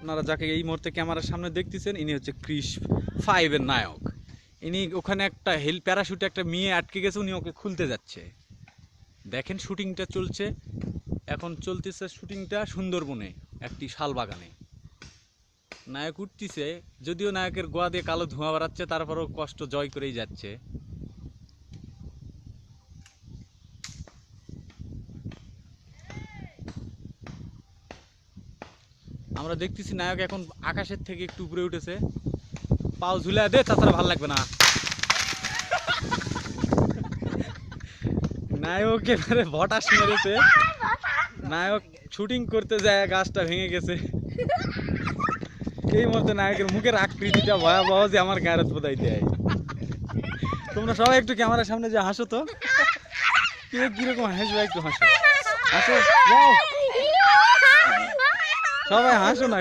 আপনারা যাকে এই মুহূর্তে ক্যামেরার সামনে দেখতেছেন ইনি হচ্ছে ক্রিস 5 এর নায়ক। ইনি ওখানে একটা প্যারাশুটে একটা মেয়ে আটকে গেছে, উনি ওকে খুলতে যাচ্ছে। দেখেন শুটিংটা চলছে, এখন চলতেছে শুটিংটা সুন্দরবনে একটি শাল বাগানে। নায়ক উঠতেছে, যদিও নায়কের গোয়া দিয়ে কালো ধোঁয়া বেড়াচ্ছে, তারপরও কষ্ট জয় করেই যাচ্ছে। আমরা দেখতেছি নায়ক এখন আকাশের থেকে একটু উপরে উঠেছে, পাও ঝুলা দে, তাছাড়া ভালো লাগবে না। নায়ক এবারে ভটাস মেরেছে, নায়ক শুটিং করতে যায় গাছটা ভেঙে গেছে। এই মুহূর্তে নায়কের মুখের আকৃতিটা ভয়াবহ যে আমার গায়ের বোধাই দেয়। তোমরা সবাই একটু ক্যামেরার সামনে যে হাসো তো, কিরকম হাসবে একটু হাসো, হাসো যাও সবাই হাসো না।